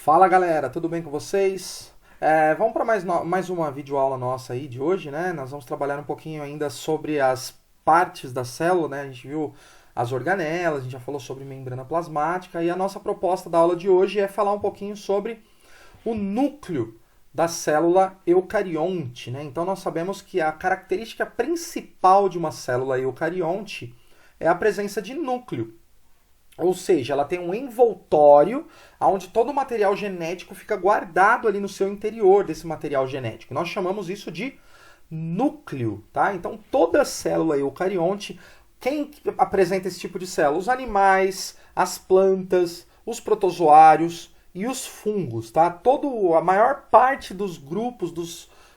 Fala galera, tudo bem com vocês? Vamos para mais uma videoaula nossa aí de hoje, né? Nós vamos trabalhar um pouquinho ainda sobre as partes da célula, né? A gente viu as organelas, a gente já falou sobre membrana plasmática e a nossa proposta da aula de hoje é falar um pouquinho sobre o núcleo da célula eucarionte, né? Então nós sabemos que a característica principal de uma célula eucarionte é a presença de núcleo. Ou seja, ela tem um envoltório onde todo o material genético fica guardado ali no seu interior desse material genético. Nós chamamos isso de núcleo, tá? Então, toda célula eucarionte, quem apresenta esse tipo de célula? Os animais, as plantas, os protozoários e os fungos, tá? A maior parte dos grupos,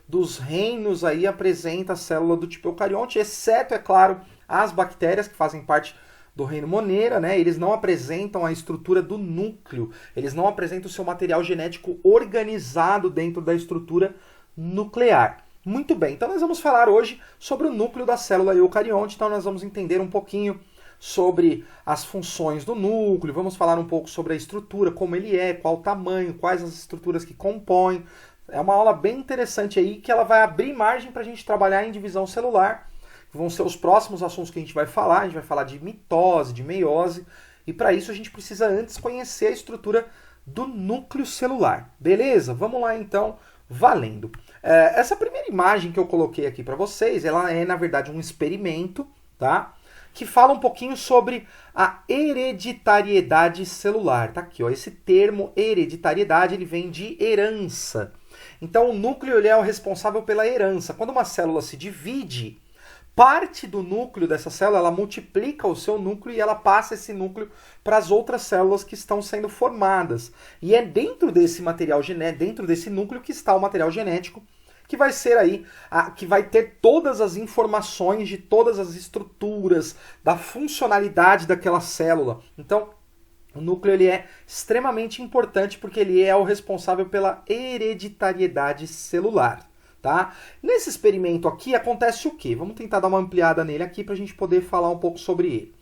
dos reinos aí apresenta a célula do tipo eucarionte, exceto, é claro, as bactérias que fazem parte do reino Monera, né? Eles não apresentam a estrutura do núcleo, eles não apresentam o seu material genético organizado dentro da estrutura nuclear. Muito bem, então nós vamos falar hoje sobre o núcleo da célula eucarionte, então nós vamos entender um pouquinho sobre as funções do núcleo, vamos falar um pouco sobre a estrutura, como ele é, qual o tamanho, quais as estruturas que compõem. É uma aula bem interessante aí que ela vai abrir margem para a gente trabalhar em divisão celular. Vão ser os próximos assuntos que a gente vai falar de mitose, de meiose, e para isso a gente precisa antes conhecer a estrutura do núcleo celular. Beleza? Vamos lá então, valendo. Essa primeira imagem que eu coloquei aqui para vocês, ela é na verdade um experimento, tá? Que fala um pouquinho sobre a hereditariedade celular. Tá aqui, ó, esse termo hereditariedade, ele vem de herança. Então o núcleo ele é o responsável pela herança. Quando uma célula se divide, parte do núcleo dessa célula, ela multiplica o seu núcleo e ela passa esse núcleo para as outras células que estão sendo formadas. E é dentro desse material genético, dentro desse núcleo que está o material genético, que vai ser aí, que vai ter todas as informações de todas as estruturas, da funcionalidade daquela célula. Então, o núcleo ele é extremamente importante porque ele é o responsável pela hereditariedade celular. Tá? Nesse experimento aqui acontece o quê? Vamos tentar dar uma ampliada nele aqui para a gente poder falar um pouco sobre ele.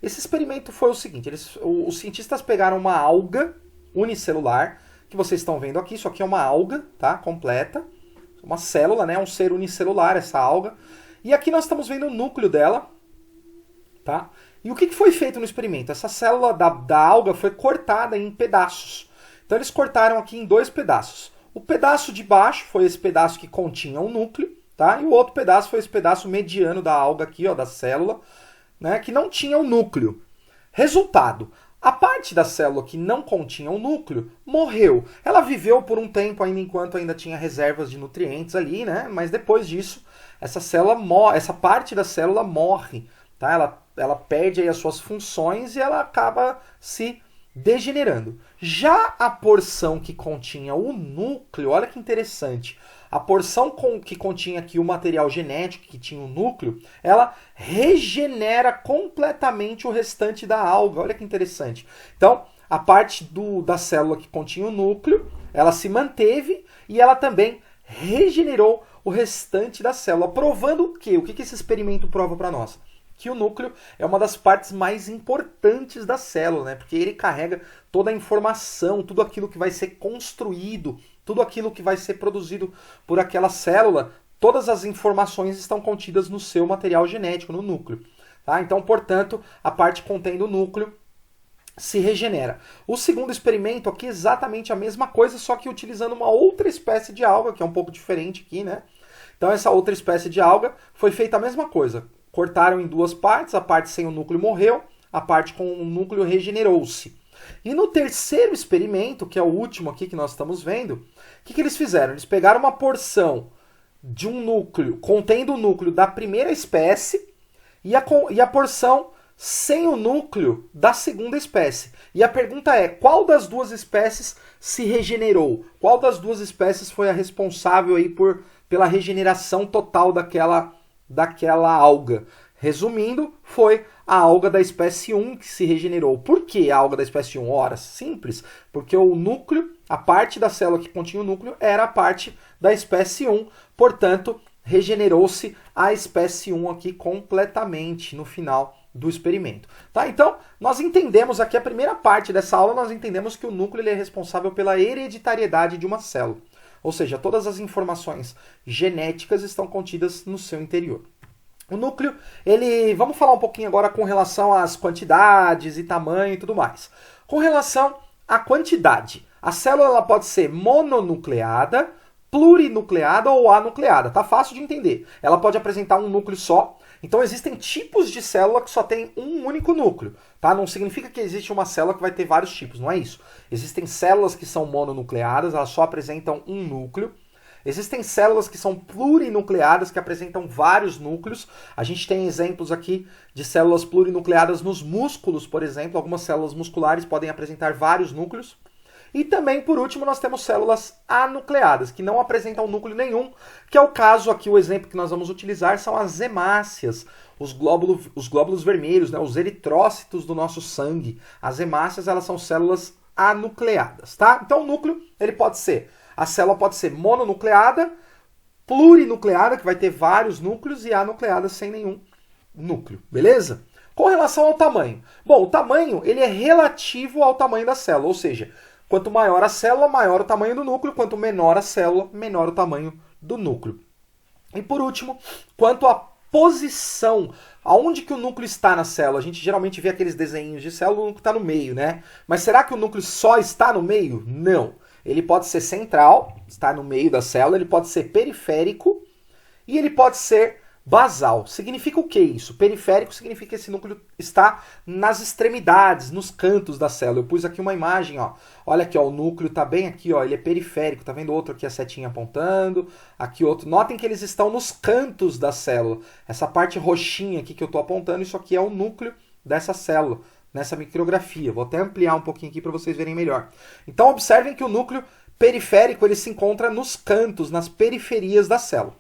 Esse experimento foi o seguinte, os cientistas pegaram uma alga unicelular, que vocês estão vendo aqui, isso aqui é uma alga, tá? Completa, uma célula, né? Um ser unicelular, essa alga. E aqui nós estamos vendo o núcleo dela, tá? E o que foi feito no experimento? Essa célula da alga foi cortada em pedaços. Então eles cortaram aqui em 2 pedaços. O pedaço de baixo foi esse pedaço que continha o núcleo, tá? E o outro pedaço foi esse pedaço mediano da alga aqui, ó, da célula, né, que não tinha o núcleo. Resultado, a parte da célula que não continha o núcleo morreu. Ela viveu por um tempo ainda enquanto ainda tinha reservas de nutrientes ali, né? Mas depois disso, essa parte da célula morre, tá? Ela perde aí as suas funções e ela acaba se degenerando. Já a porção que continha o núcleo, olha que interessante, a porção que continha aqui o material genético, que tinha o núcleo, ela regenera completamente o restante da alga, olha que interessante. Então, a parte da célula que continha o núcleo, ela se manteve e ela também regenerou o restante da célula, provando o quê? O que esse experimento prova para nós? Que o núcleo é uma das partes mais importantes da célula, né? Porque ele carrega toda a informação, tudo aquilo que vai ser construído, tudo aquilo que vai ser produzido por aquela célula, todas as informações estão contidas no seu material genético, no núcleo. Tá? Então, portanto, a parte contendo o núcleo se regenera. O segundo experimento aqui é exatamente a mesma coisa, só que utilizando uma outra espécie de alga, que é um pouco diferente aqui, né? Então, essa outra espécie de alga foi feita a mesma coisa. Cortaram em 2 partes, a parte sem o núcleo morreu, a parte com o núcleo regenerou-se. E no terceiro experimento, que é o último aqui que nós estamos vendo, o que eles fizeram? Eles pegaram uma porção de um núcleo, contendo o núcleo da primeira espécie, e a porção sem o núcleo da segunda espécie. E a pergunta é, qual das 2 espécies se regenerou? Qual das 2 espécies foi a responsável aí pela regeneração total daquela alga? Resumindo, foi a alga da espécie 1 que se regenerou. Por que a alga da espécie 1? Ora, simples, porque o núcleo, a parte da célula que continha o núcleo, era a parte da espécie 1, portanto, regenerou-se a espécie 1 aqui completamente no final do experimento. Tá? Então, nós entendemos aqui a primeira parte dessa aula, nós entendemos que o núcleo ele é responsável pela hereditariedade de uma célula. Ou seja, todas as informações genéticas estão contidas no seu interior. O núcleo, vamos falar um pouquinho agora com relação às quantidades e tamanho e tudo mais. Com relação à quantidade, a célula ela pode ser mononucleada, plurinucleada ou anucleada. Tá fácil de entender. Ela pode apresentar um núcleo só. Então existem tipos de célula que só tem um único núcleo. Tá? Não significa que existe uma célula que vai ter vários tipos, não é isso. Existem células que são mononucleadas, elas só apresentam um núcleo. Existem células que são plurinucleadas, que apresentam vários núcleos. A gente tem exemplos aqui de células plurinucleadas nos músculos, por exemplo. Algumas células musculares podem apresentar vários núcleos. E também, por último, nós temos células anucleadas, que não apresentam núcleo nenhum, que é o caso aqui, o exemplo que nós vamos utilizar são as hemácias, os glóbulos vermelhos, né, os eritrócitos do nosso sangue. As hemácias, elas são células anucleadas, tá? Então, o núcleo, a célula pode ser mononucleada, plurinucleada, que vai ter vários núcleos, e anucleada sem nenhum núcleo, beleza? Com relação ao tamanho. Bom, o tamanho, ele é relativo ao tamanho da célula, ou seja, quanto maior a célula, maior o tamanho do núcleo. Quanto menor a célula, menor o tamanho do núcleo. E por último, quanto à posição, aonde que o núcleo está na célula? A gente geralmente vê aqueles desenhos de célula, o núcleo está no meio, né? Mas será que o núcleo só está no meio? Não. Ele pode ser central, está no meio da célula, ele pode ser periférico e ele pode ser basal. Significa o que isso? Periférico significa que esse núcleo está nas extremidades, nos cantos da célula. Eu pus aqui uma imagem, ó. Olha aqui, ó, o núcleo está bem aqui, ó, ele é periférico. Tá vendo outro aqui, a setinha apontando, aqui outro. Notem que eles estão nos cantos da célula. Essa parte roxinha aqui que eu estou apontando, isso aqui é o núcleo dessa célula, nessa micrografia. Vou até ampliar um pouquinho aqui para vocês verem melhor. Então observem que o núcleo periférico ele se encontra nos cantos, nas periferias da célula.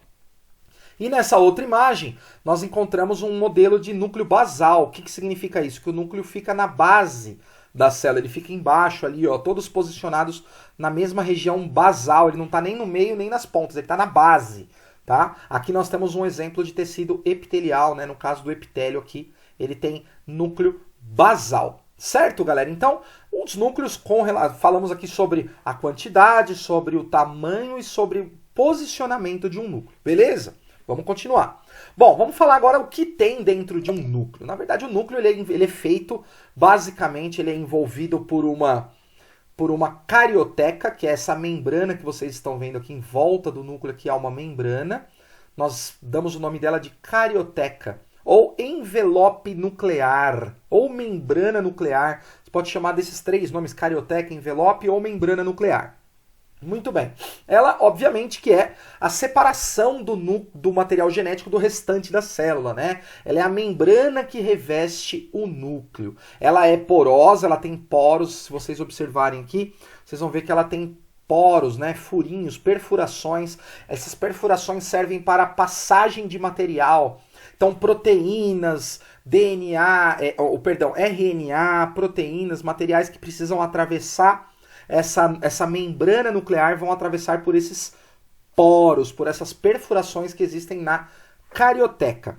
E nessa outra imagem, nós encontramos um modelo de núcleo basal. O que significa isso? Que o núcleo fica na base da célula, ele fica embaixo ali, ó, todos posicionados na mesma região basal. Ele não está nem no meio nem nas pontas, ele está na base. Tá? Aqui nós temos um exemplo de tecido epitelial, né? No caso do epitélio aqui, ele tem núcleo basal. Certo, galera? Então, os núcleos, falamos aqui sobre a quantidade, sobre o tamanho e sobre o posicionamento de um núcleo. Beleza? Vamos continuar. Bom, vamos falar agora o que tem dentro de um núcleo. Na verdade, o núcleo ele é feito, basicamente, ele é envolvido por uma carioteca, que é essa membrana que vocês estão vendo aqui em volta do núcleo, aqui há uma membrana. Nós damos o nome dela de carioteca, ou envelope nuclear, ou membrana nuclear. Você pode chamar desses três nomes, carioteca, envelope ou membrana nuclear. Muito bem. Ela, obviamente, que é a separação do material genético do restante da célula, né? Ela é a membrana que reveste o núcleo. Ela é porosa, ela tem poros. Se vocês observarem aqui, vocês vão ver que ela tem poros, né? Furinhos, perfurações. Essas perfurações servem para a passagem de material. Então, proteínas, RNA, proteínas, materiais que precisam atravessar essa membrana nuclear, vão atravessar por esses poros, por essas perfurações que existem na carioteca.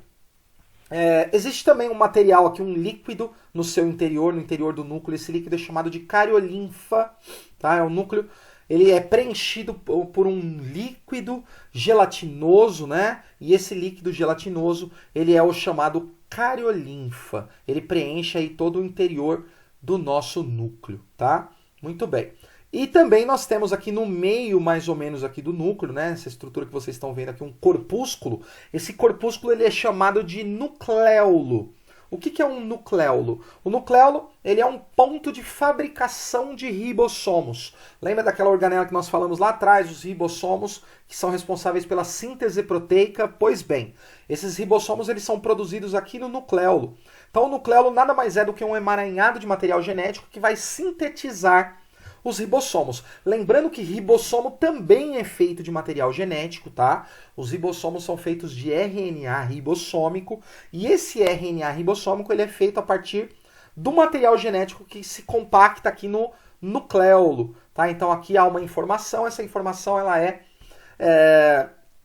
Existe também um material aqui, um líquido no seu interior, no interior do núcleo. Esse líquido é chamado de cariolinfa. Tá? É um núcleo, ele é preenchido por um líquido gelatinoso, né? E esse líquido gelatinoso, ele é o chamado cariolinfa. Ele preenche aí todo o interior do nosso núcleo, tá? Muito bem. E também nós temos aqui no meio, mais ou menos, aqui do núcleo, né? Essa estrutura que vocês estão vendo aqui, um corpúsculo. Esse corpúsculo ele é chamado de nucleolo. O que é um nucleolo? O nucleolo ele é um ponto de fabricação de ribossomos. Lembra daquela organela que nós falamos lá atrás, os ribossomos, que são responsáveis pela síntese proteica? Pois bem, esses ribossomos eles são produzidos aqui no nucleolo. Então o nucleolo nada mais é do que um emaranhado de material genético que vai sintetizar os ribossomos. Lembrando que ribossomo também é feito de material genético, tá? Os ribossomos são feitos de RNA ribossômico e esse RNA ribossômico ele é feito a partir do material genético que se compacta aqui no nucleolo, tá? Então aqui há uma informação, essa informação ela é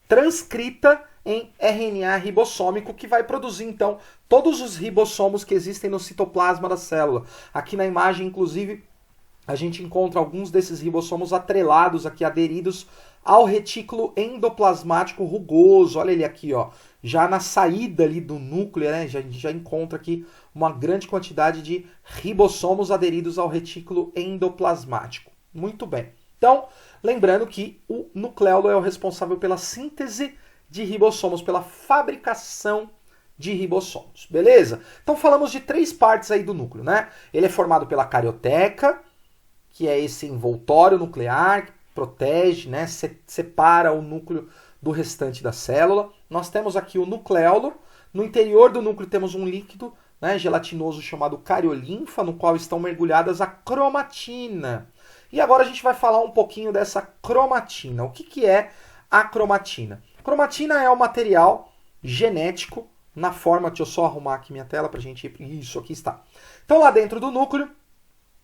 transcrita em RNA ribossômico que vai produzir então todos os ribossomos que existem no citoplasma da célula. Aqui na imagem, inclusive, a gente encontra alguns desses ribossomos atrelados aqui, aderidos ao retículo endoplasmático rugoso. Olha ele aqui, ó, já na saída ali do núcleo, né? A gente já encontra aqui uma grande quantidade de ribossomos aderidos ao retículo endoplasmático. Muito bem. Então, lembrando que o nucleolo é o responsável pela síntese de ribossomos, pela fabricação de ribossomos, beleza? Então falamos de 3 partes aí do núcleo, né? Ele é formado pela carioteca, que é esse envoltório nuclear, que protege, né? Separa o núcleo do restante da célula. Nós temos aqui o nucleolo. No interior do núcleo temos um líquido, né, gelatinoso chamado cariolinfa, no qual estão mergulhadas a cromatina. E agora a gente vai falar um pouquinho dessa cromatina. O que é a cromatina? Cromatina é um material genético na forma, deixa eu só arrumar aqui minha tela para a gente ir. Isso, aqui está. Então lá dentro do núcleo,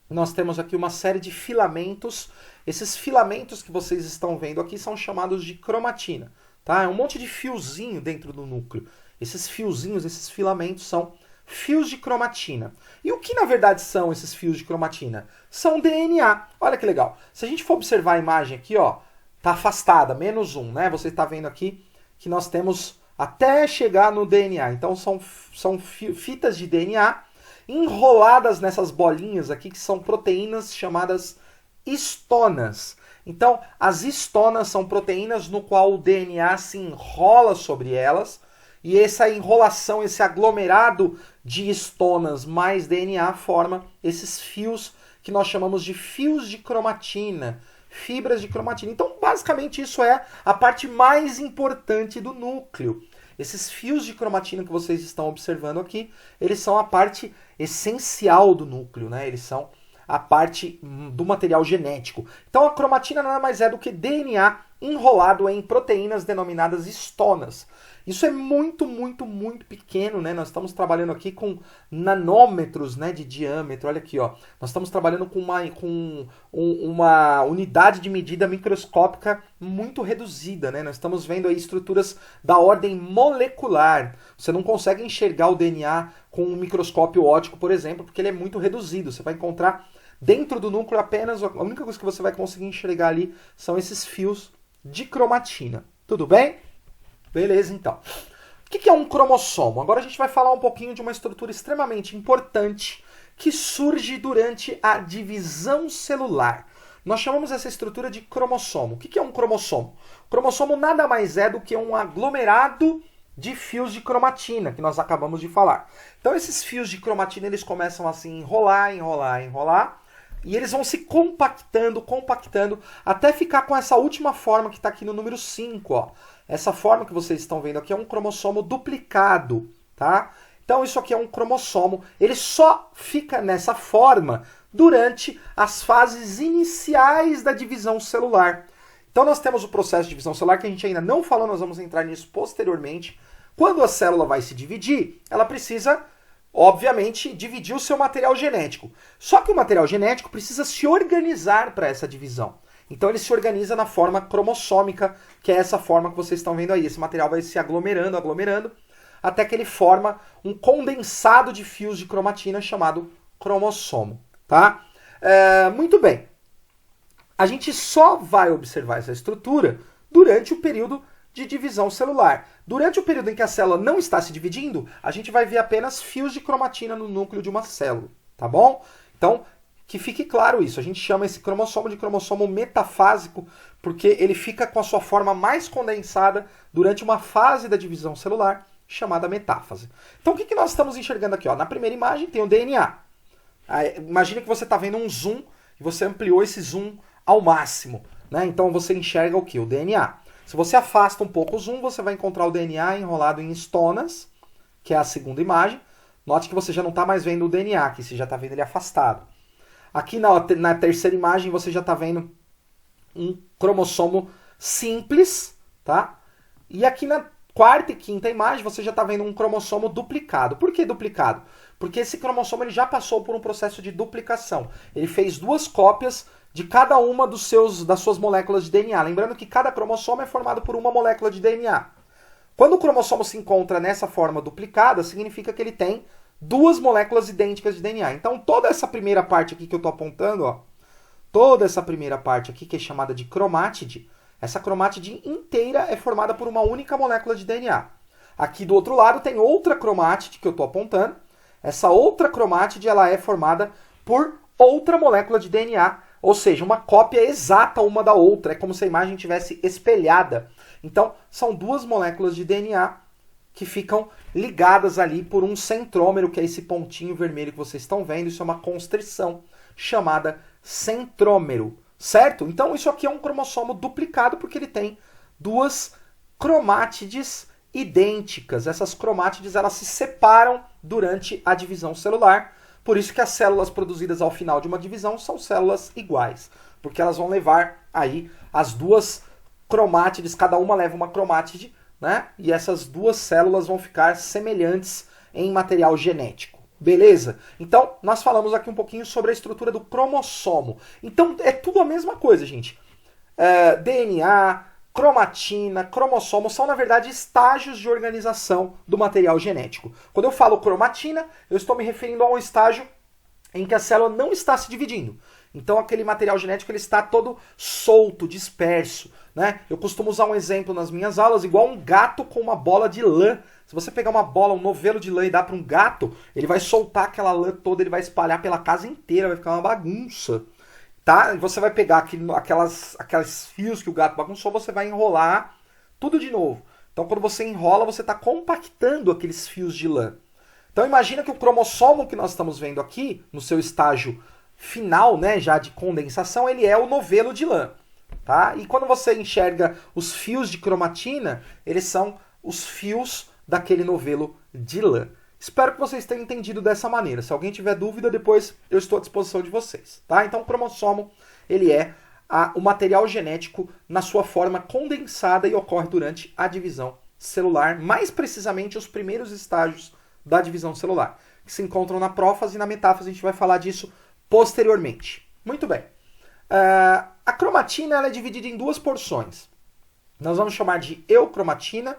nós temos aqui uma série de filamentos. Esses filamentos que vocês estão vendo aqui são chamados de cromatina. Tá? É um monte de fiozinho dentro do núcleo. Esses fiozinhos, esses filamentos são fios de cromatina. E o que na verdade são esses fios de cromatina? São DNA. Olha que legal. Se a gente for observar a imagem aqui, ó, tá afastada, -1, né? Você está vendo aqui que nós temos até chegar no DNA. Então são fitas de DNA enroladas nessas bolinhas aqui, que são proteínas chamadas histonas. Então, as histonas são proteínas no qual o DNA se enrola sobre elas, e essa enrolação, esse aglomerado de histonas mais DNA forma esses fios que nós chamamos de fios de cromatina, fibras de cromatina. Então, basicamente, isso é a parte mais importante do núcleo. Esses fios de cromatina que vocês estão observando aqui, eles são a parte essencial do núcleo, né? Eles são a parte do material genético. Então a cromatina nada mais é do que DNA enrolado em proteínas denominadas histonas. Isso é muito, muito, muito pequeno, né? Nós estamos trabalhando aqui com nanômetros, né, de diâmetro. Olha aqui, ó. Nós estamos trabalhando com uma unidade de medida microscópica muito reduzida, né? Nós estamos vendo aí estruturas da ordem molecular. Você não consegue enxergar o DNA com um microscópio óptico, por exemplo, porque ele é muito reduzido. Você vai encontrar dentro do núcleo apenas, a única coisa que você vai conseguir enxergar ali são esses fios de cromatina. Tudo bem? Beleza, então. O que é um cromossomo? Agora a gente vai falar um pouquinho de uma estrutura extremamente importante que surge durante a divisão celular. Nós chamamos essa estrutura de cromossomo. O que é um cromossomo? O cromossomo nada mais é do que um aglomerado de fios de cromatina, que nós acabamos de falar. Então esses fios de cromatina, eles começam a se enrolar, e eles vão se compactando, até ficar com essa última forma que está aqui no número 5, ó. Essa forma que vocês estão vendo aqui é um cromossomo duplicado, tá? Então isso aqui é um cromossomo, ele só fica nessa forma durante as fases iniciais da divisão celular. Então nós temos o processo de divisão celular que a gente ainda não falou, nós vamos entrar nisso posteriormente. Quando a célula vai se dividir, ela precisa, obviamente, dividir o seu material genético. Só que o material genético precisa se organizar para essa divisão. Então ele se organiza na forma cromossômica, que é essa forma que vocês estão vendo aí. Esse material vai se aglomerando, até que ele forma um condensado de fios de cromatina chamado cromossomo. Tá? Muito bem. A gente só vai observar essa estrutura durante o período de divisão celular. Durante o período em que a célula não está se dividindo, a gente vai ver apenas fios de cromatina no núcleo de uma célula. Tá bom? Então, que fique claro isso. A gente chama esse cromossomo de cromossomo metafásico porque ele fica com a sua forma mais condensada durante uma fase da divisão celular chamada metáfase. Então o que nós estamos enxergando aqui? Ó? Na primeira imagem tem o DNA. Imagina que você está vendo um zoom e você ampliou esse zoom ao máximo. Né? Então você enxerga o que? O DNA. Se você afasta um pouco o zoom, você vai encontrar o DNA enrolado em histonas, que é a segunda imagem. Note que você já não está mais vendo o DNA aqui, você já está vendo ele afastado. Aqui na terceira imagem você já está vendo um cromossomo simples, tá? E aqui na quarta e quinta imagem você já está vendo um cromossomo duplicado. Por que duplicado? Porque esse cromossomo ele já passou por um processo de duplicação. Ele fez 2 cópias de cada uma das suas moléculas de DNA. Lembrando que cada cromossomo é formado por uma molécula de DNA. Quando o cromossomo se encontra nessa forma duplicada, significa que ele tem duas moléculas idênticas de DNA. Então, toda essa primeira parte aqui que eu estou apontando, ó, toda essa primeira parte aqui, que é chamada de cromátide, essa cromátide inteira é formada por uma única molécula de DNA. Aqui do outro lado tem outra cromátide que eu estou apontando. Essa outra cromátide ela é formada por outra molécula de DNA, ou seja, uma cópia exata uma da outra. É como se a imagem tivesse espelhada. Então, são duas moléculas de DNA que ficam ligadas ali por um centrômero, que é esse pontinho vermelho que vocês estão vendo. Isso é uma constrição chamada centrômero, certo? Então, isso aqui é um cromossomo duplicado porque ele tem duas cromátides idênticas. Essas cromátides elas se separam durante a divisão celular. Por isso que as células produzidas ao final de uma divisão são células iguais, porque elas vão levar aí as duas cromátides, cada uma leva uma cromátide, né? E essas duas células vão ficar semelhantes em material genético. Beleza? Então, nós falamos aqui um pouquinho sobre a estrutura do cromossomo. Então, é tudo a mesma coisa, gente. DNA, cromatina, cromossomo são, na verdade, estágios de organização do material genético. Quando eu falo cromatina, eu estou me referindo a um estágio em que a célula não está se dividindo. Então, aquele material genético ele está todo solto, disperso, né? Eu costumo usar um exemplo nas minhas aulas, igual um gato com uma bola de lã. Se você pegar uma bola, um novelo de lã e dar para um gato, ele vai soltar aquela lã toda, ele vai espalhar pela casa inteira, vai ficar uma bagunça. Tá? E você vai pegar aquelas fios que o gato bagunçou, você vai enrolar tudo de novo. Então, quando você enrola, você está compactando aqueles fios de lã. Então, imagina que o cromossomo que nós estamos vendo aqui, no seu estágio final, né, já de condensação, ele é o novelo de lã. Tá? E quando você enxerga os fios de cromatina, eles são os fios daquele novelo de lã. Espero que vocês tenham entendido dessa maneira. Se alguém tiver dúvida, depois eu estou à disposição de vocês. Tá? Então, o cromossomo ele é o material genético na sua forma condensada e ocorre durante a divisão celular, mais precisamente os primeiros estágios da divisão celular, que se encontram na prófase e na metáfase. A gente vai falar disso posteriormente. Muito bem. A cromatina ela é dividida em duas porções. Nós vamos chamar de eucromatina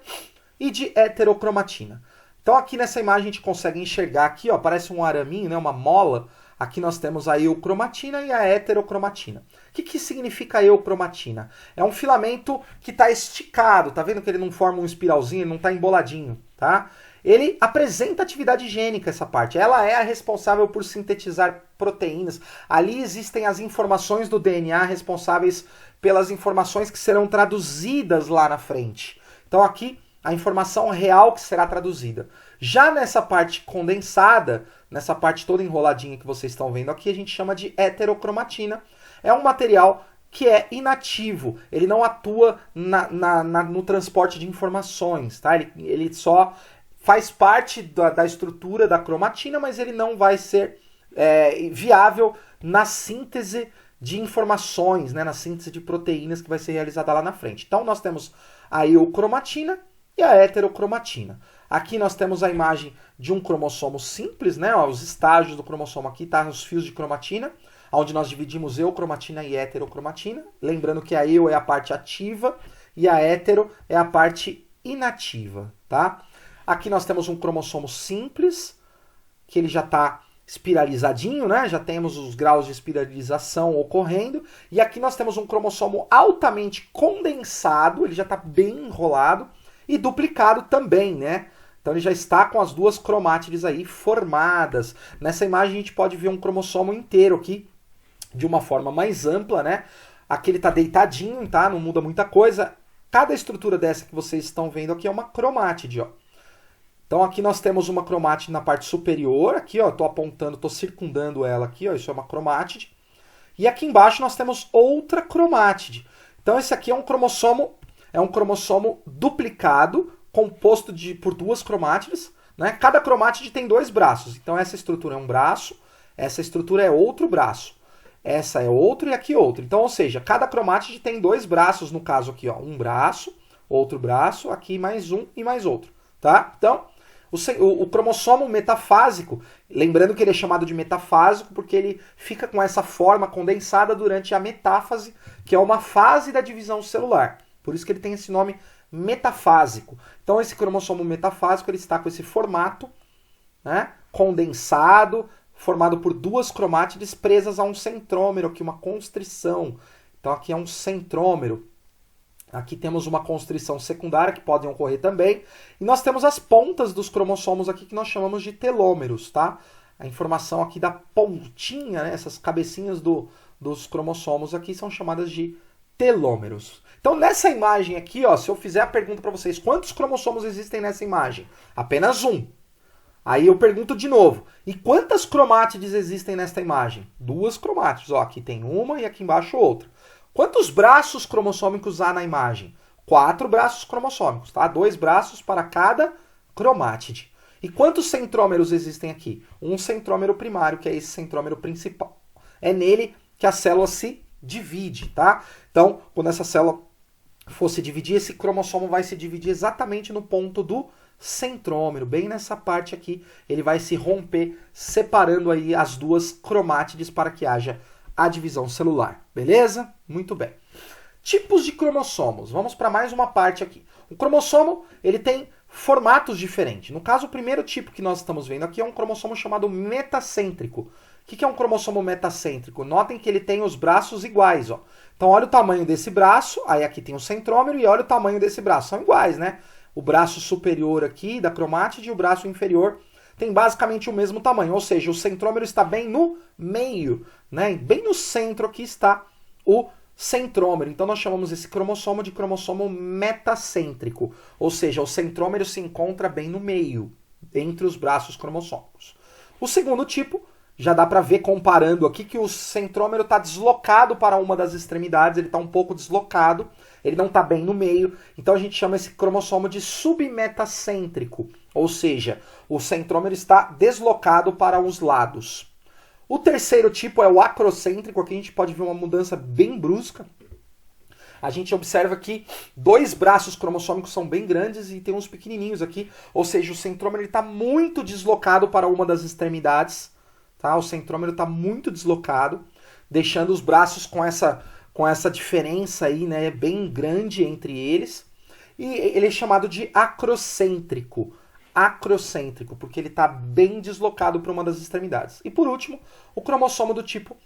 e de heterocromatina. Então aqui nessa imagem a gente consegue enxergar aqui, ó, parece um araminho, né, uma mola. Aqui nós temos a eucromatina e a heterocromatina. O que significa a eucromatina? É um filamento que está esticado, tá vendo que ele não forma um espiralzinho, ele não está emboladinho, tá? Ele apresenta atividade gênica, essa parte. Ela é a responsável por sintetizar proteínas. Ali existem as informações do DNA responsáveis pelas informações que serão traduzidas lá na frente. Então aqui a informação real que será traduzida. Já nessa parte condensada, nessa parte toda enroladinha que vocês estão vendo aqui, a gente chama de heterocromatina. É um material que é inativo, ele não atua no transporte de informações, tá? Ele só faz parte da estrutura da cromatina, mas ele não vai ser viável na síntese de informações, né? Na síntese de proteínas que vai ser realizada lá na frente. Então nós temos a eucromatina e a heterocromatina. Aqui nós temos a imagem de um cromossomo simples, né? Ó, os estágios do cromossomo aqui, tá? Os fios de cromatina, onde nós dividimos eucromatina e heterocromatina. Lembrando que a eu é a parte ativa e a hetero é a parte inativa, tá? Aqui nós temos um cromossomo simples, que ele já está espiralizadinho, né? Já temos os graus de espiralização ocorrendo. E aqui nós temos um cromossomo altamente condensado, ele já está bem enrolado. E duplicado também, né? Então ele já está com as duas cromátides aí formadas. Nessa imagem a gente pode ver um cromossomo inteiro aqui, de uma forma mais ampla, né? Aqui ele está deitadinho, tá? Não muda muita coisa. Cada estrutura dessa que vocês estão vendo aqui é uma cromátide, ó. Então aqui nós temos uma cromátide na parte superior, aqui, ó, estou apontando, estou circundando ela aqui, ó, isso é uma cromátide. E aqui embaixo nós temos outra cromátide. Então esse aqui é um cromossomo duplicado, composto por duas cromátides, né? Cada cromátide tem dois braços. Então essa estrutura é um braço, essa estrutura é outro braço. Essa é outro e aqui outro. Então, ou seja, cada cromátide tem dois braços, no caso aqui, ó, um braço, outro braço, aqui mais um e mais outro, tá? Então, o cromossomo metafásico, lembrando que ele é chamado de metafásico porque ele fica com essa forma condensada durante a metáfase, que é uma fase da divisão celular. Por isso que ele tem esse nome metafásico. Então esse cromossomo metafásico ele está com esse formato, né, condensado, formado por duas cromátides presas a um centrômero, aqui uma constrição. Então aqui é um centrômero. Aqui temos uma constrição secundária, que podem ocorrer também. E nós temos as pontas dos cromossomos aqui, que nós chamamos de telômeros, tá? A informação aqui da pontinha, né, essas cabecinhas dos cromossomos aqui são chamadas de telômeros. Então nessa imagem aqui, ó, se eu fizer a pergunta para vocês, quantos cromossomos existem nessa imagem? Apenas um. Aí eu pergunto de novo, e quantas cromátides existem nesta imagem? Duas cromátides, ó, aqui tem uma e aqui embaixo outra. Quantos braços cromossômicos há na imagem? 4 braços cromossômicos, tá? 2 braços para cada cromátide. E quantos centrômeros existem aqui? Um centrômero primário, que é esse centrômero principal. É nele que a célula se divide, tá? Então, quando essa célula for se dividir, esse cromossomo vai se dividir exatamente no ponto do centrômero, bem nessa parte aqui, ele vai se romper, separando aí as duas cromátides para que haja a divisão celular, beleza? Muito bem. Tipos de cromossomos, vamos para mais uma parte aqui. O cromossomo, ele tem formatos diferentes. No caso, o primeiro tipo que nós estamos vendo aqui é um cromossomo chamado metacêntrico. O que é um cromossomo metacêntrico? Notem que ele tem os braços iguais, ó. Então, olha o tamanho desse braço, aí aqui tem o centrômero e olha o tamanho desse braço, são iguais, né? O braço superior aqui da cromátide e o braço inferior tem basicamente o mesmo tamanho, ou seja, o centrômero está bem no meio, né? Bem no centro aqui está o centrômero. Então nós chamamos esse cromossomo de cromossomo metacêntrico, ou seja, o centrômero se encontra bem no meio, entre os braços cromossômicos. O segundo tipo, já dá para ver comparando aqui que o centrômero está deslocado para uma das extremidades, ele está um pouco deslocado, ele não está bem no meio, então a gente chama esse cromossomo de submetacêntrico, ou seja, o centrômero está deslocado para os lados. O terceiro tipo é o acrocêntrico, aqui a gente pode ver uma mudança bem brusca. A gente observa que 2 braços cromossômicos são bem grandes e tem uns pequenininhos aqui, ou seja, o centrômero está muito deslocado para uma das extremidades, tá? O centrômero está muito deslocado, deixando os braços com essa diferença aí, né, bem grande entre eles. E ele é chamado de acrocêntrico. Acrocêntrico, porque ele está bem deslocado para uma das extremidades. E por último, o cromossomo do tipo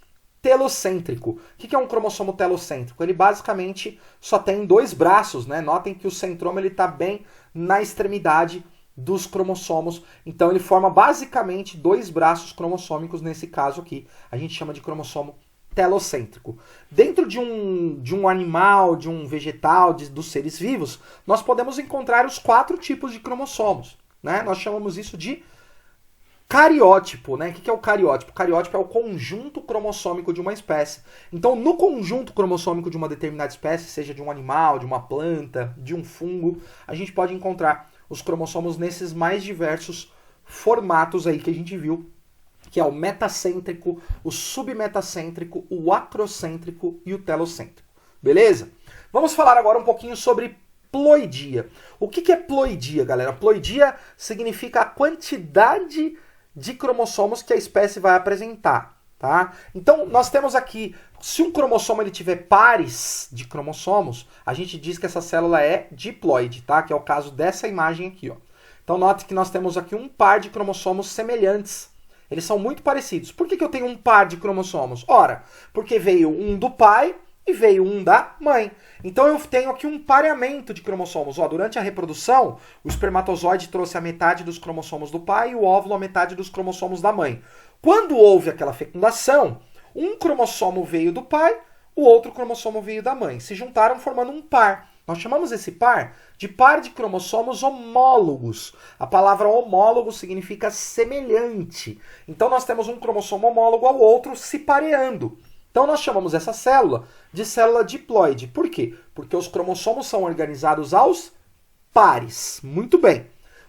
telocêntrico. O que é um cromossomo telocêntrico? Ele basicamente só tem 2 braços, né? Notem que o centrômero está bem na extremidade dos cromossomos. Então ele forma basicamente 2 braços cromossômicos nesse caso aqui. A gente chama de cromossomo telocêntrico. Dentro de um animal, de um vegetal, dos seres vivos, nós podemos encontrar os 4 tipos de cromossomos, né? Nós chamamos isso de cariótipo, né? O que é o cariótipo? O cariótipo é o conjunto cromossômico de uma espécie. Então, no conjunto cromossômico de uma determinada espécie, seja de um animal, de uma planta, de um fungo, a gente pode encontrar os cromossomos nesses mais diversos formatos aí que a gente viu, que é o metacêntrico, o submetacêntrico, o acrocêntrico e o telocêntrico. Beleza? Vamos falar agora um pouquinho sobre ploidia. O que é ploidia, galera? Ploidia significa a quantidade de cromossomos que a espécie vai apresentar, tá? Então, nós temos aqui, se um cromossomo ele tiver pares de cromossomos, a gente diz que essa célula é diploide, tá? Que é o caso dessa imagem aqui, ó. Então, note que nós temos aqui um par de cromossomos semelhantes. Eles são muito parecidos. Por que eu tenho um par de cromossomos? Ora, porque veio um do pai e veio um da mãe. Então eu tenho aqui um pareamento de cromossomos. Ó, durante a reprodução, o espermatozoide trouxe a metade dos cromossomos do pai e o óvulo a metade dos cromossomos da mãe. Quando houve aquela fecundação, um cromossomo veio do pai, o outro cromossomo veio da mãe. Se juntaram formando um par. Nós chamamos esse par de cromossomos homólogos. A palavra homólogo significa semelhante. Então nós temos um cromossomo homólogo ao outro se pareando. Então nós chamamos essa célula de célula diploide. Por quê? Porque os cromossomos são organizados aos pares. Muito bem.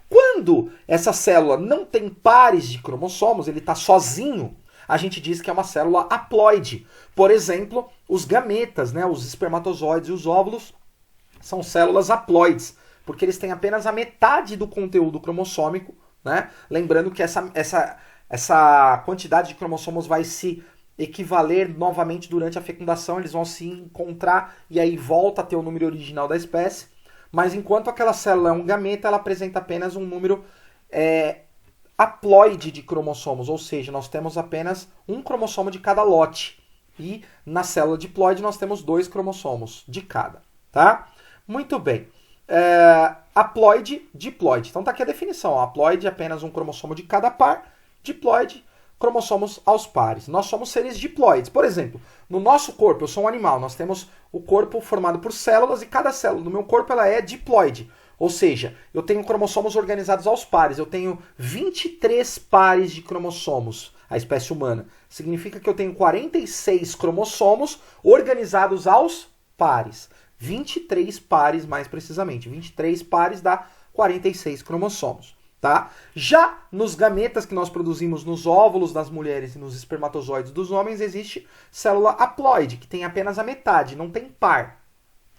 Quando essa célula não tem pares de cromossomos, ele está sozinho, a gente diz que é uma célula haploide. Por exemplo, os gametas, né, os espermatozoides e os óvulos, são células haploides, porque eles têm apenas a metade do conteúdo cromossômico, né? Lembrando que essa quantidade de cromossomos vai se equivaler novamente durante a fecundação, eles vão se encontrar e aí volta a ter o número original da espécie. mas enquanto aquela célula é um gameta, ela apresenta apenas um número haploide de cromossomos, ou seja, nós temos apenas um cromossomo de cada lote. E na célula diploide nós temos 2 cromossomos de cada, tá? Muito bem. Haploide, diploide. Então tá aqui a definição. Haploide é apenas um cromossomo de cada par, diploide, cromossomos aos pares. Nós somos seres diploides. Por exemplo, no nosso corpo, eu sou um animal, nós temos o corpo formado por células e cada célula do meu corpo ela é diploide. Ou seja, eu tenho cromossomos organizados aos pares. Eu tenho 23 pares de cromossomos, a espécie humana. Significa que eu tenho 46 cromossomos organizados aos pares. 23 pares, mais precisamente. 23 pares dá 46 cromossomos. Tá? Já nos gametas que nós produzimos nos óvulos das mulheres e nos espermatozoides dos homens, existe célula haploide, que tem apenas a metade, não tem par.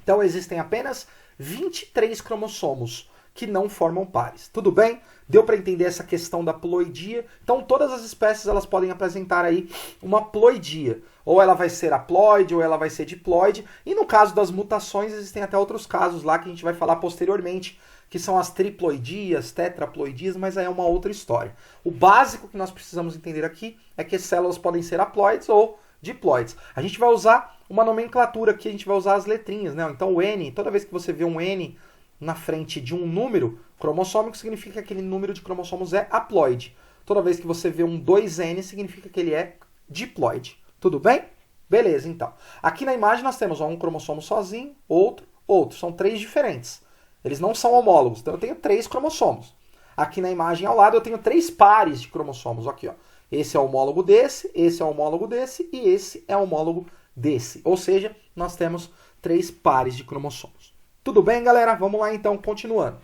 Então existem apenas 23 cromossomos que não formam pares. Tudo bem? Deu para entender essa questão da ploidia? Então todas as espécies elas podem apresentar aí uma ploidia. Ou ela vai ser haploide, ou ela vai ser diploide. E no caso das mutações, existem até outros casos lá que a gente vai falar posteriormente, que são as triploidias, tetraploidias, mas aí é uma outra história. O básico que nós precisamos entender aqui é que as células podem ser haploides ou diploides. A gente vai usar uma nomenclatura aqui, a gente vai usar as letrinhas, né? Então o N, toda vez que você vê um N na frente de um número cromossômico, significa que aquele número de cromossomos é haploide. Toda vez que você vê um 2N, significa que ele é diploide. Tudo bem? Beleza, então. Aqui na imagem nós temos um cromossomo sozinho, outro. São 3 diferentes. Eles não são homólogos, então eu tenho 3 cromossomos. Aqui na imagem ao lado eu tenho 3 pares de cromossomos. Aqui, ó. Esse é homólogo desse, esse é homólogo desse e esse é homólogo desse. Ou seja, nós temos 3 pares de cromossomos. Tudo bem, galera? Vamos lá então, continuando.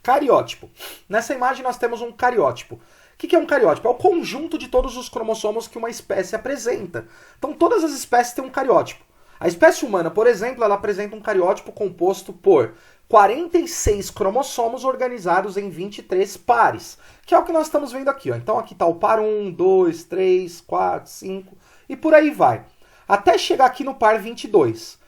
Cariótipo. Nessa imagem nós temos um cariótipo. O que é um cariótipo? É o conjunto de todos os cromossomos que uma espécie apresenta. Então todas as espécies têm um cariótipo. A espécie humana, por exemplo, ela apresenta um cariótipo composto por 46 cromossomos organizados em 23 pares, que é o que nós estamos vendo aqui. Ó. Então aqui está o par 1, 2, 3, 4, 5 e por aí vai. Até chegar aqui no par 22.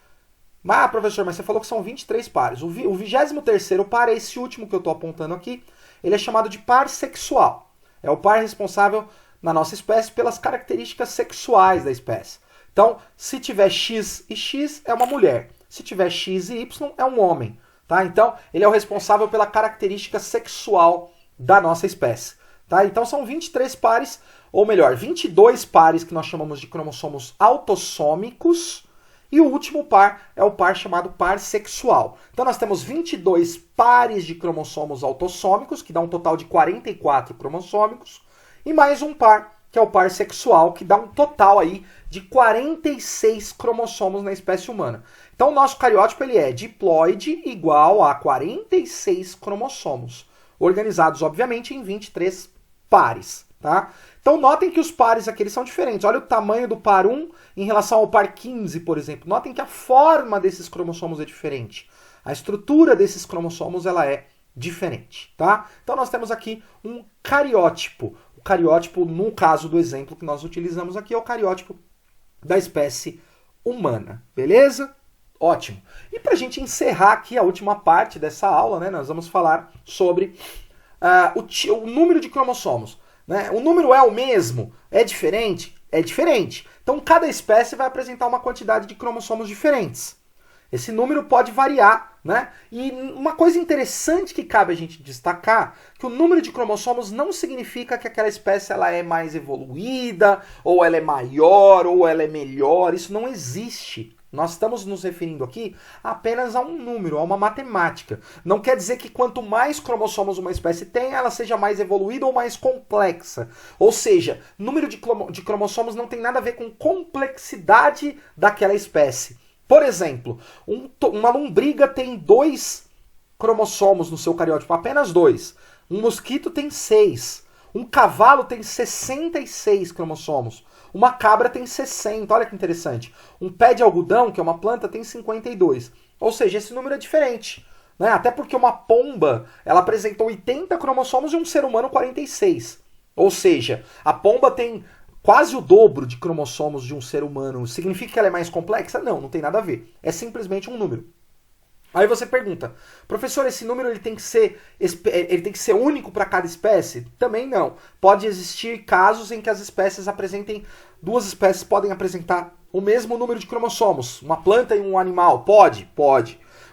Ah, professor, mas você falou que são 23 pares. O 23º par é esse último que eu estou apontando aqui. Ele é chamado de par sexual. É o par responsável na nossa espécie pelas características sexuais da espécie. Então, se tiver X e X, é uma mulher. Se tiver X e Y, é um homem. Tá? Então, ele é o responsável pela característica sexual da nossa espécie. Tá? Então, são 23 pares, ou melhor, 22 pares que nós chamamos de cromossomos autossômicos. E o último par é o par chamado par sexual. Então, nós temos 22 pares de cromossomos autossômicos, que dá um total de 44 cromossômicos. E mais um par, que é o par sexual, que dá um total aí de 46 cromossomos na espécie humana. Então, o nosso cariótipo ele é diploide igual a 46 cromossomos, organizados, obviamente, em 23 pares. Tá? Então, notem que os pares aqui eles são diferentes. Olha o tamanho do par 1 em relação ao par 15, por exemplo. Notem que a forma desses cromossomos é diferente. A estrutura desses cromossomos ela é diferente. Tá? Então, nós temos aqui um cariótipo. O cariótipo, no caso do exemplo que nós utilizamos aqui, é o cariótipo da espécie humana. Beleza? Ótimo. E para a gente encerrar aqui a última parte dessa aula, né, nós vamos falar sobre o número de cromossomos. Né? O número é o mesmo? É diferente? É diferente. Então, cada espécie vai apresentar uma quantidade de cromossomos diferentes. Esse número pode variar, né? E uma coisa interessante que cabe a gente destacar, que o número de cromossomos não significa que aquela espécie ela é mais evoluída, ou ela é maior, ou ela é melhor. Isso não existe. Nós estamos nos referindo aqui apenas a um número, a uma matemática. Não quer dizer que quanto mais cromossomos uma espécie tem, ela seja mais evoluída ou mais complexa. Ou seja, número de cromossomos não tem nada a ver com complexidade daquela espécie. Por exemplo, uma lombriga tem 2 cromossomos no seu cariótipo, apenas 2. Um mosquito tem 6. Um cavalo tem 66 cromossomos. Uma cabra tem 60, olha que interessante. Um pé de algodão, que é uma planta, tem 52. Ou seja, esse número é diferente. Né? Até porque uma pomba ela apresenta 80 cromossomos e um ser humano 46. Ou seja, a pomba tem quase o dobro de cromossomos de um ser humano. Significa que ela é mais complexa? Não, não tem nada a ver. É simplesmente um número. Aí você pergunta, professor, esse número ele tem que ser único para cada espécie? Também não. Pode existir casos em que as espécies apresentem, duas espécies podem apresentar o mesmo número de cromossomos. Uma planta e um animal? Pode.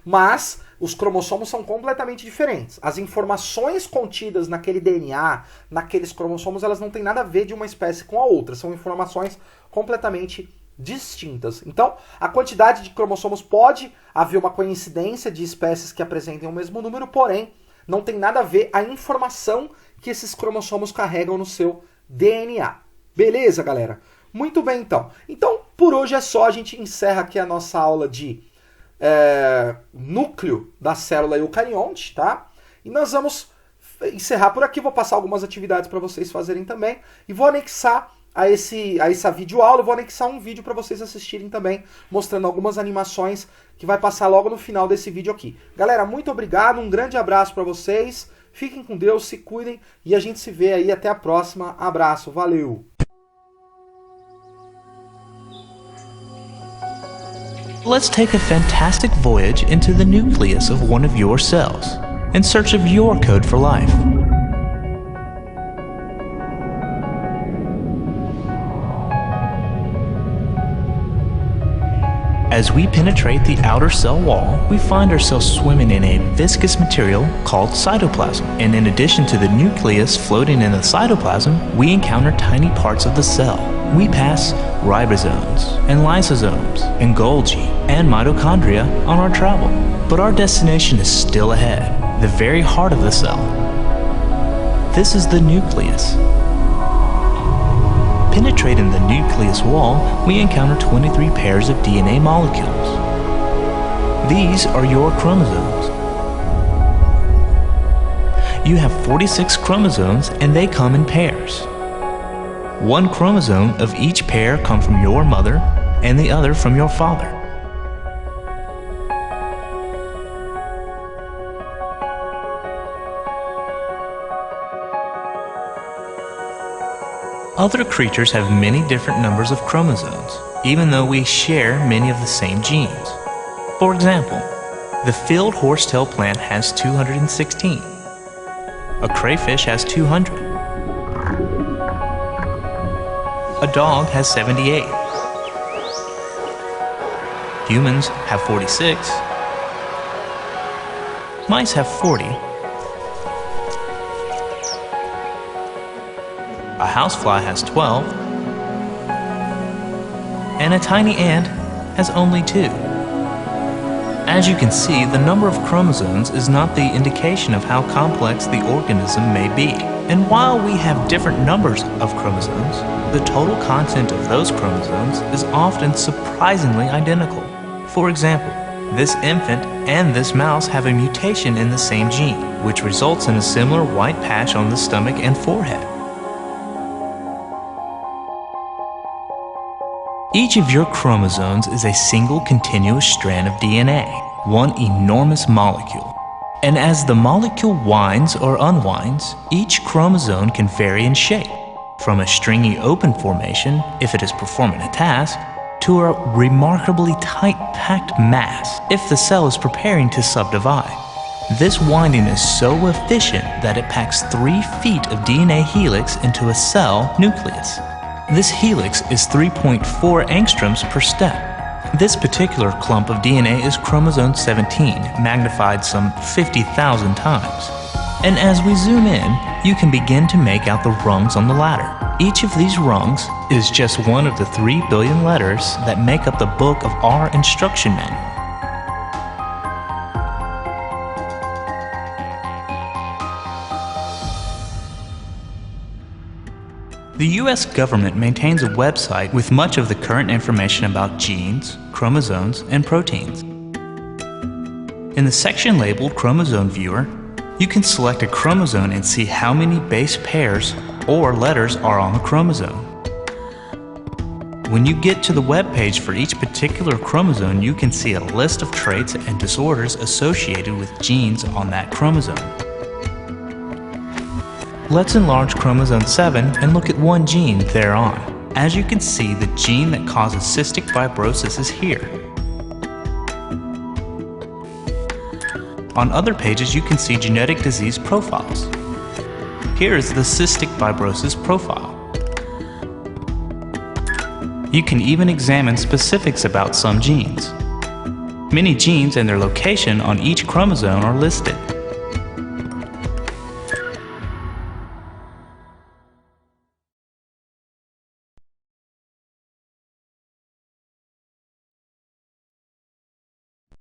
Mas os cromossomos são completamente diferentes. As informações contidas naquele DNA, naqueles cromossomos, elas não têm nada a ver de uma espécie com a outra. São informações completamente distintas. Então, a quantidade de cromossomos pode haver uma coincidência de espécies que apresentem o mesmo número, porém, não tem nada a ver a informação que esses cromossomos carregam no seu DNA. Beleza, galera? Muito bem, então. Então, por hoje é só. A gente encerra aqui a nossa aula de núcleo da célula eucarionte, tá? E nós vamos encerrar por aqui. Vou passar algumas atividades para vocês fazerem também. E vou anexar a essa videoaula, eu vou anexar um vídeo para vocês assistirem também, mostrando algumas animações que vai passar logo no final desse vídeo aqui. Galera, muito obrigado, um grande abraço para vocês, fiquem com Deus, se cuidem e a gente se vê aí até a próxima. Abraço, valeu! Let's take a fantastic voyage into the nucleus of one of your cells, in search of your code for life. As we penetrate the outer cell wall, we find ourselves swimming in a viscous material called cytoplasm. And in addition to the nucleus floating in the cytoplasm, we encounter tiny parts of the cell. We pass ribosomes and lysosomes and Golgi and mitochondria on our travel. But our destination is still ahead, the very heart of the cell. This is the nucleus. Penetrating the nucleus wall, we encounter 23 pairs of DNA molecules. These are your chromosomes. You have 46 chromosomes and they come in pairs. One chromosome of each pair come from your mother and the other from your father. Other creatures have many different numbers of chromosomes, even though we share many of the same genes. For example, the field horsetail plant has 216. A crayfish has 200. A dog has 78. Humans have 46. Mice have 40. A housefly has 12, and a tiny ant has only 2. As you can see, the number of chromosomes is not the indication of how complex the organism may be. And while we have different numbers of chromosomes, the total content of those chromosomes is often surprisingly identical. For example, this infant and this mouse have a mutation in the same gene, which results in a similar white patch on the stomach and forehead. Each of your chromosomes is a single continuous strand of DNA, one enormous molecule. And as the molecule winds or unwinds, each chromosome can vary in shape, from a stringy open formation, if it is performing a task, to a remarkably tight-packed mass, if the cell is preparing to subdivide. This winding is so efficient that it packs 3 feet of DNA helix into a cell nucleus. This helix is 3.4 angstroms per step. This particular clump of DNA is chromosome 17, magnified some 50,000 times. And as we zoom in, you can begin to make out the rungs on the ladder. Each of these rungs is just one of the 3 billion letters that make up the book of our instruction manual. The US government maintains a website with much of the current information about genes, chromosomes, and proteins. In the section labeled Chromosome Viewer, you can select a chromosome and see how many base pairs or letters are on the chromosome. When you get to the web page for each particular chromosome, you can see a list of traits and disorders associated with genes on that chromosome. Let's enlarge chromosome 7 and look at one gene thereon. As you can see, the gene that causes cystic fibrosis is here. On other pages, you can see genetic disease profiles. Here is the cystic fibrosis profile. You can even examine specifics about some genes. Many genes and their location on each chromosome are listed.